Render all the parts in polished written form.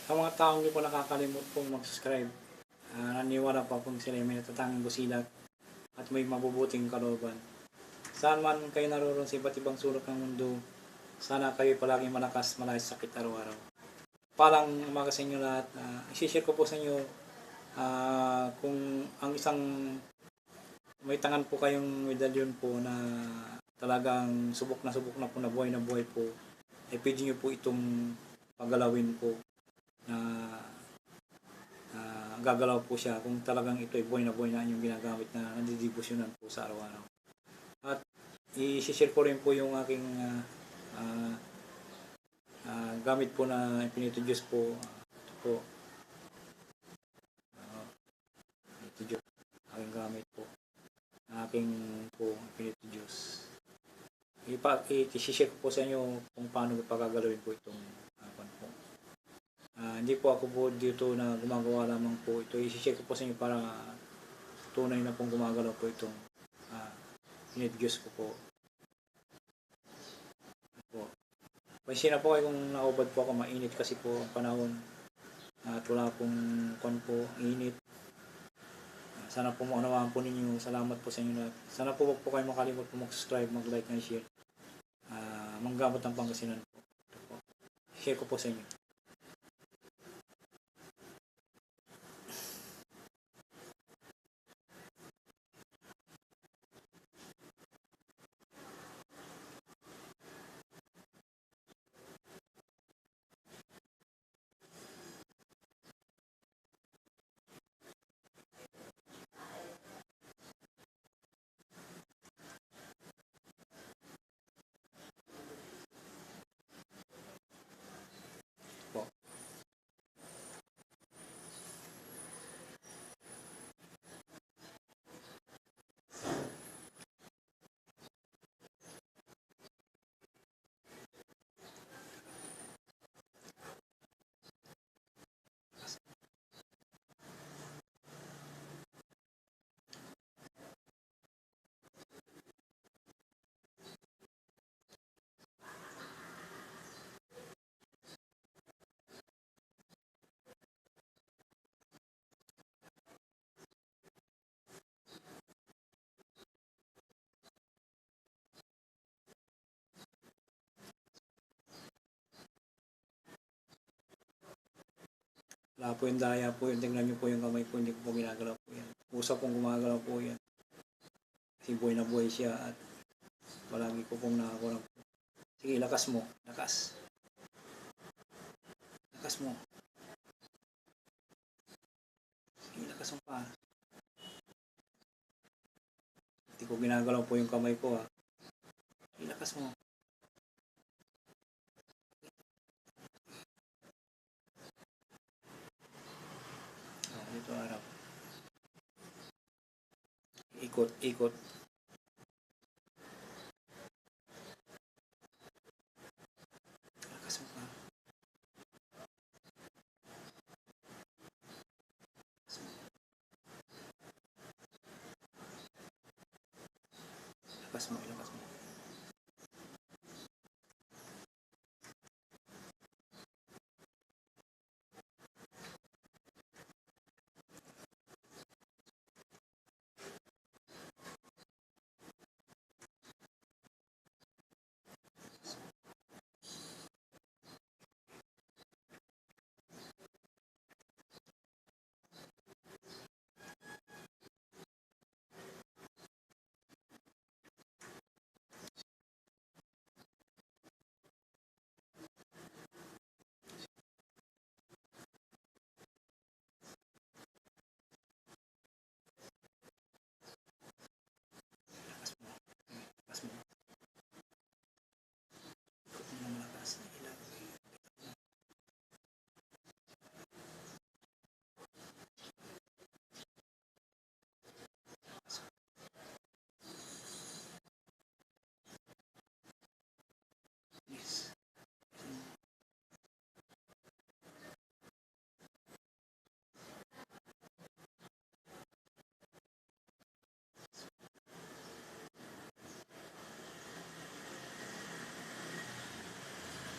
Sa mga taong hindi po nakakalimot pong mag-subscribe, naniwala pa pong sila may natatanging busilak at may mabubuting kalooban. Saan man kayo naroon sa iba't ibang sulok ng mundo, sana kayo palaging malakas, malayas sa sakit araw-araw. Palang umaga sa inyo lahat. I-share ko po sa inyo kung ang isang may tangan po kayong medalyon po na talagang subok na po na buhay po, ay pwede nyo po itong paggalawin po na gagalaw po siya kung talagang ito ay buhay na inyong ginagamit na nandidibusyonan po sa araw-araw. At i-share ko rin po yung aking gamit po na ipinitudyos po. Ito po. Ito aking gamit po. Aking po ipinitudyos. I-share ko po sa inyo kung paano pagagalawin po itong po. Hindi po ako po dito na gumagawa lamang po ito. I-share ko po sa inyo para tunay na pong gumagalaw po itong ipinitudyos ko po. Pansin na po kayo kung nakubad po ako, mainit kasi po ang panahon at wala pong init. Sana po maunawaan po ninyo. Salamat po sa inyo lahat. Sana po wag po kayo makalimot po mag-subscribe, mag-like, and share. Manggamot ng Pangasinan po. Share ko po sa inyo. Wala po yung daya po yun. Tingnan nyo po yung kamay ko. Hindi ko po ginagalaw po yan. Usap pong gumagalaw po yan. Kasi buhay na buhay siya at palagi ko pong nakakulang po. Sige, lakas mo. Lakas. Lakas mo. Sige, lakas mo pa. Hindi ko ginagalaw po yung kamay ko ha. Sige, lakas mo. Dito harap. Ikot, ikot. Lakas mo pa. Lakas mo, lakas mo. Lakas mo. Ikot mo ng malakas na ilaw. Yes.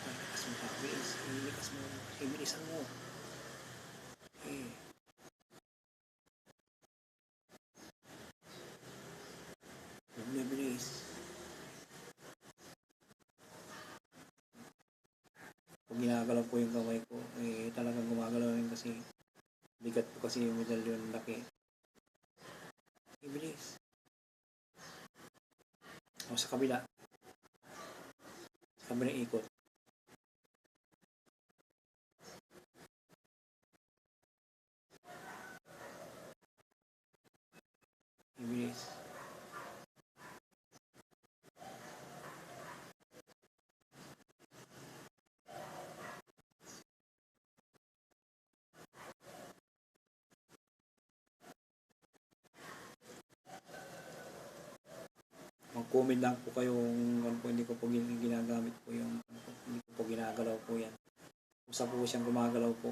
Lakas mo pa. Bilisan mo. Bilisan mo. gumagalaw po yung kamay ko. Eh, talagang gumagalaw yun kasi bigat po kasi yung medalyon, laki. Ibilis. O, sa kabila. Sa kabilang ikot. Ibilis. Mag-comment lang po kayo kung po hindi ko po ginagamit po yung hindi ko po ginagalaw po yan. Usa po siyang gumagalaw po.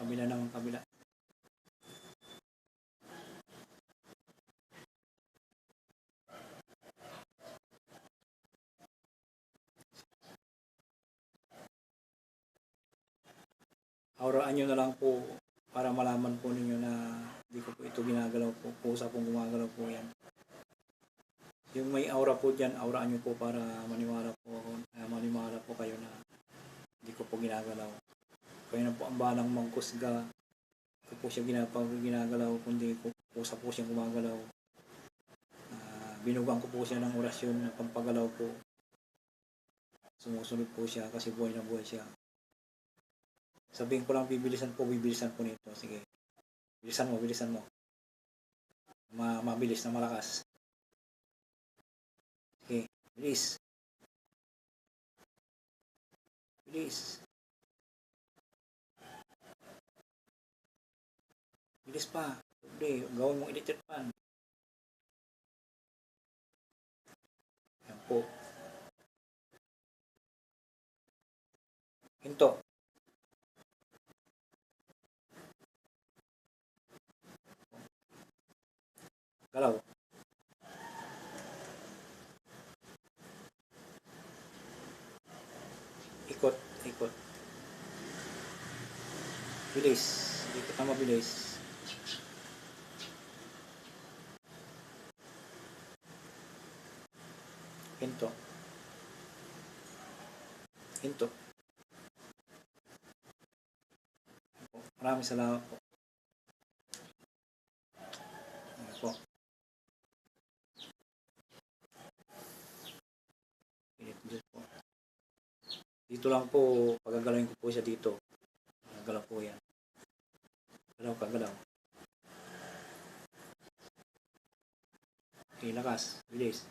Kabila naman, kabila. Auraan nyo na lang po para malaman po ninyo na hindi ko po ito ginagalaw po. Pusa pong gumagalaw po yan. Yung may aura po dyan, auraan nyo po para maniwala po kayo na hindi ko po ginagalaw. Kayo na po ang balang magkusga. Ito po siya ginagalaw, kundi pusa po siya gumagalaw. Binugang ko po siya ng orasyon na pampagalaw po. Sumusunod po siya kasi buhay na buhay siya. Sabihin ko lang bibilisan po nito. Sige. Bilisan mo. Mabilis na malakas. Okay, bilis. Bilis pa. Hindi, gawin mong electric fan. Yan po. Hinto. Galaw. Ikot. Bilis. Ikot na mabilis. Hinto. Maraming salamat po. Ayan po. Dito lang po, pagagalawin ko po siya dito. Galaw po yan. Galaw. Okay, lakas. Bilis.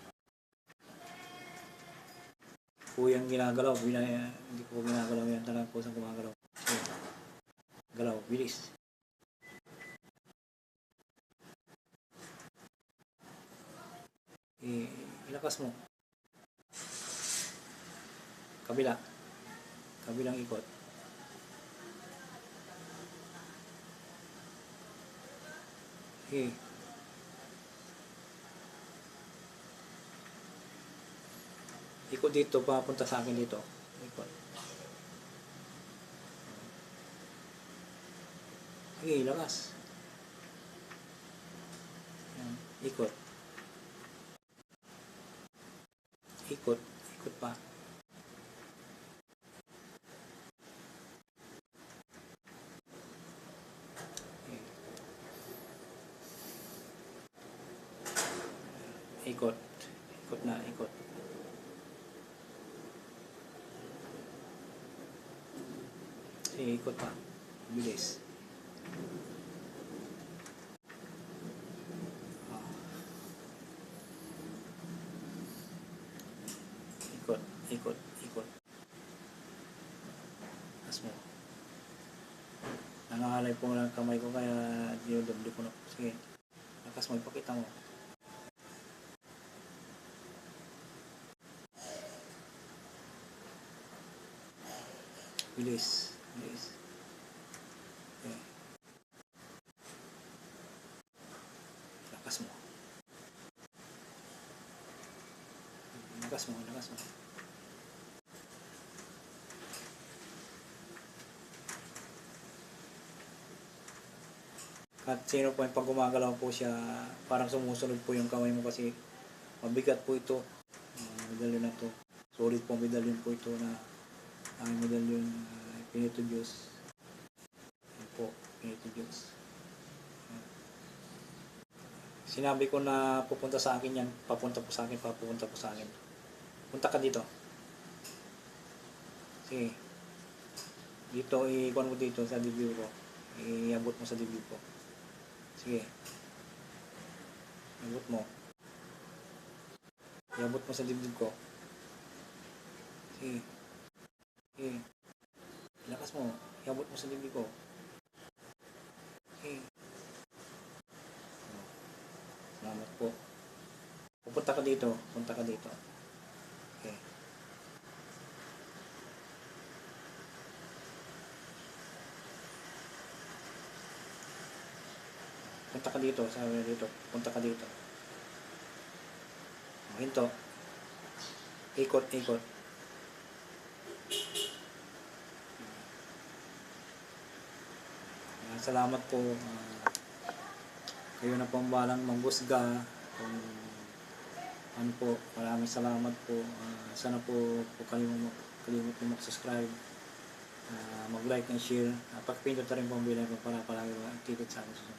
Po yung ginagalaw. Hindi ko ginagalaw yan. Talagang po saan gumagalaw. Okay. Galaw. Bilis. Ilakas mo. Kabilang ikot. Okay. Ikot dito, papunta sa akin dito. Ikot. Okay, lakas. Yan. Ikot pa. Ikot na. Ikot pa. Bilis. Ikot. As mo. Nangangalay po ng kamay ko kaya dinudubli ko na. Sige. Lakas mo. Ipakita mo. Bilis. Bilis. Okay. Lakas mo. Lakas mo, lakas mo. At sino po yung pag gumagalaw po siya, parang sumusunod po yung kamay mo kasi mabigat po ito. Medalyon na to. Solid po medalyon po ito na ang medalyon Pinito Diyos. Yan po, Pinito Diyos. Sinabi ko na pupunta sa akin yan, papunta po sa akin, papunta po sa akin. Punta ka dito. Sige. Dito, i-ikon mo dito sa dibdib ko. Iabot mo sa dibdib ko. Sige. Iabot mo. Iabot mo sa dibdib ko. Sige. Sige. Lakas mo. Iabot mo sa dibdib ko. Sige. Salamat po. Pupunta ka dito. Punta ka dito. Okay. Punta ka dito. Sabi dito. Punta ka dito. Hinto. Ikot, ikot. Salamat po. Kayo na po ang balang maghusga. Kung ano po, maraming salamat po. Sana po kalimut po mag-subscribe, mag-like and share. Pag-pindot na rin po ang bilay ko para palagi mag-update sa akin.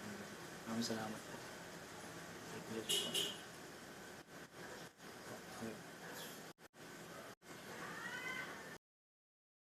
Maraming salamat po. Thank you po.